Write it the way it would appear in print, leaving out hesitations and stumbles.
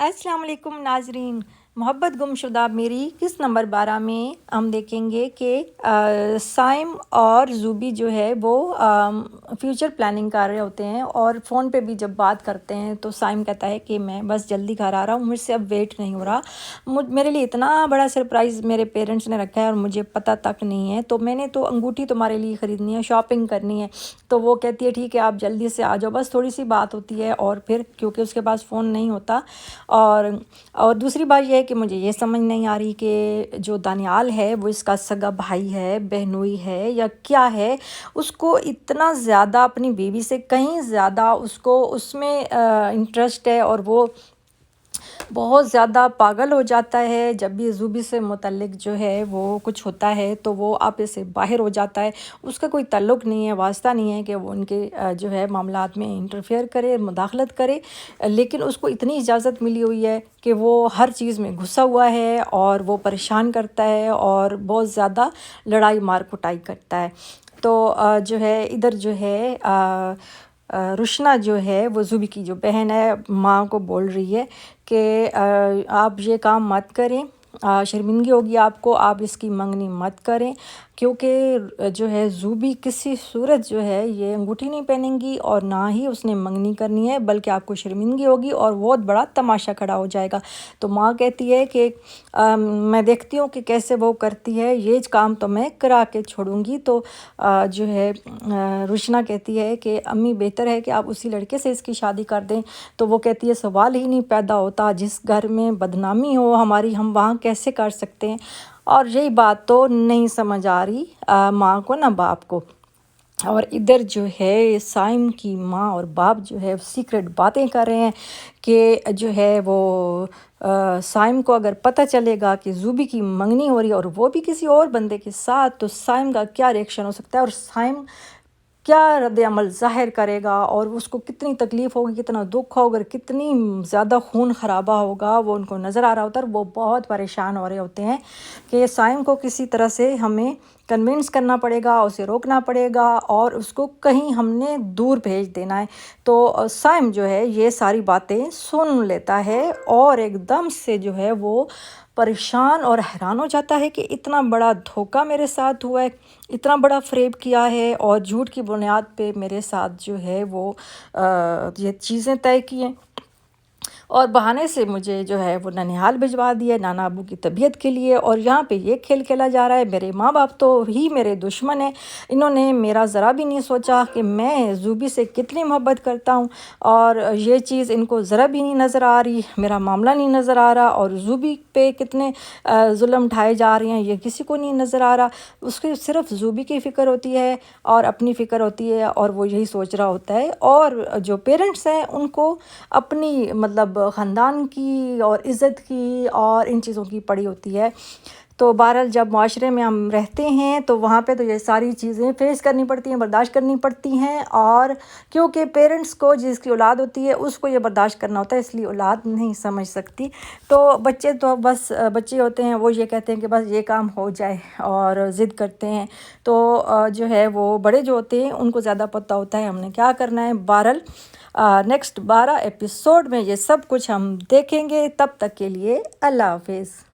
السلام علیکم ناظرین، محبت گمشدہ میری قسط نمبر 12 میں ہم دیکھیں گے کہ سائم اور زوبی جو ہے وہ فیوچر پلاننگ کر رہے ہوتے ہیں، اور فون پہ بھی جب بات کرتے ہیں تو سائم کہتا ہے کہ میں بس جلدی گھر آ رہا ہوں، مجھ سے اب ویٹ نہیں ہو رہا، میرے لیے اتنا بڑا سرپرائز میرے پیرنٹس نے رکھا ہے اور مجھے پتہ تک نہیں ہے، تو میں نے تو انگوٹھی تمہارے لیے خریدنی ہے، شاپنگ کرنی ہے۔ تو وہ کہتی ہے ٹھیک ہے آپ جلدی سے آ جاؤ، بس تھوڑی سی بات ہوتی ہے اور پھر کیونکہ اس کے پاس فون نہیں ہوتا، اور دوسری بات یہ ہے کہ مجھے یہ سمجھ نہیں آ رہی کہ جو دانیال ہے وہ اس کا سگا بھائی ہے، بہنوئی ہے یا کیا ہے، اس کو اتنا زیادہ اپنی بیوی سے کہیں زیادہ اس میں انٹرسٹ ہے، اور وہ بہت زیادہ پاگل ہو جاتا ہے جب بھی زوبی سے متعلق جو ہے وہ کچھ ہوتا ہے تو وہ آپے سے باہر ہو جاتا ہے۔ اس کا کوئی تعلق نہیں ہے، واسطہ نہیں ہے کہ وہ ان کے جو ہے معاملات میں انٹرفیئر کرے، مداخلت کرے، لیکن اس کو اتنی اجازت ملی ہوئی ہے کہ وہ ہر چیز میں گھسا ہوا ہے اور وہ پریشان کرتا ہے اور بہت زیادہ لڑائی مار کٹائی کرتا ہے۔ تو جو ہے ادھر جو ہے روشنا جو ہے وہ زوبی کی جو بہن ہے ماں کو بول رہی ہے کہ آپ یہ کام مت کریں، شرمندگی ہوگی آپ کو، آپ اس کی منگنی مت کریں، کیونکہ جو ہے زوبی کسی صورت جو ہے یہ انگوٹھی نہیں پہنیں گی اور نہ ہی اس نے منگنی کرنی ہے، بلکہ آپ کو شرمندگی ہوگی اور بہت بڑا تماشا کھڑا ہو جائے گا۔ تو ماں کہتی ہے کہ میں دیکھتی ہوں کہ کیسے وہ کرتی ہے، یہ کام تو میں کرا کے چھوڑوں گی۔ تو جو ہے روشنا کہتی ہے کہ امی بہتر ہے کہ آپ اسی لڑکے سے اس کی شادی کر دیں۔ تو وہ کہتی ہے سوال ہی نہیں پیدا ہوتا، جس گھر میں بدنامی ہو ہماری ہم وہاں کیسے کر سکتے ہیں، اور یہی بات تو نہیں سمجھ آ رہی ماں کو نہ باپ کو۔ اور ادھر جو ہے سائم کی ماں اور باپ جو ہے سیکرٹ باتیں کر رہے ہیں کہ جو ہے وہ سائم کو اگر پتہ چلے گا کہ زوبی کی منگنی ہو رہی ہے اور وہ بھی کسی اور بندے کے ساتھ، تو سائم کا کیا ریئیکشن ہو سکتا ہے اور سائم کیا رد عمل ظاہر کرے گا، اور اس کو کتنی تکلیف ہوگی، کتنا دکھ ہوگا، کتنی زیادہ خون خرابہ ہوگا، وہ ان کو نظر آ رہا ہوتا ہے۔ وہ بہت پریشان ہو رہے ہوتے ہیں کہ سائم کو کسی طرح سے ہمیں کنونس کرنا پڑے گا، اسے روکنا پڑے گا اور اس کو کہیں ہم نے دور بھیج دینا ہے۔ تو سائم جو ہے یہ ساری باتیں سن لیتا ہے اور ایک دم سے جو ہے وہ پریشان اور حیران ہو جاتا ہے کہ اتنا بڑا دھوکہ میرے ساتھ ہوا ہے، اتنا بڑا فریب کیا ہے اور جھوٹ کی بنیاد پہ میرے ساتھ جو ہے وہ یہ چیزیں طے کی ہیں، اور بہانے سے مجھے جو ہے وہ ننیہال بھجوا دیا نانا ابو کی طبیعت کے لیے، اور یہاں پہ یہ کھیل کھیلا جا رہا ہے۔ میرے ماں باپ تو ہی میرے دشمن ہیں، انہوں نے میرا ذرا بھی نہیں سوچا کہ میں زوبی سے کتنی محبت کرتا ہوں، اور یہ چیز ان کو ذرا بھی نہیں نظر آ رہی، میرا معاملہ نہیں نظر آ رہا، اور زوبی پہ کتنے ظلم ڈھائے جا رہے ہیں یہ کسی کو نہیں نظر آ رہا۔ اس کو صرف زوبی کی فکر ہوتی ہے اور اپنی فکر ہوتی ہے، اور وہ یہی سوچ رہا ہوتا ہے، اور جو پیرنٹس ہیں ان کو اپنی مطلب خاندان کی اور عزت کی اور ان چیزوں کی پڑی ہوتی ہے۔ تو بہرحال جب معاشرے میں ہم رہتے ہیں تو وہاں پہ تو یہ ساری چیزیں فیس کرنی پڑتی ہیں، برداشت کرنی پڑتی ہیں، اور کیونکہ پیرنٹس کو جس کی اولاد ہوتی ہے اس کو یہ برداشت کرنا ہوتا ہے، اس لیے اولاد نہیں سمجھ سکتی۔ تو بچے تو بس بچے ہوتے ہیں، وہ یہ کہتے ہیں کہ بس یہ کام ہو جائے اور ضد کرتے ہیں، تو جو ہے وہ بڑے جو ہوتے ہیں ان کو زیادہ پتہ ہوتا ہے ہم نے کیا کرنا ہے۔ بہرحال نیکسٹ 12 ایپیسوڈ میں یہ سب کچھ ہم دیکھیں گے، تب تک کے لیے اللہ حافظ۔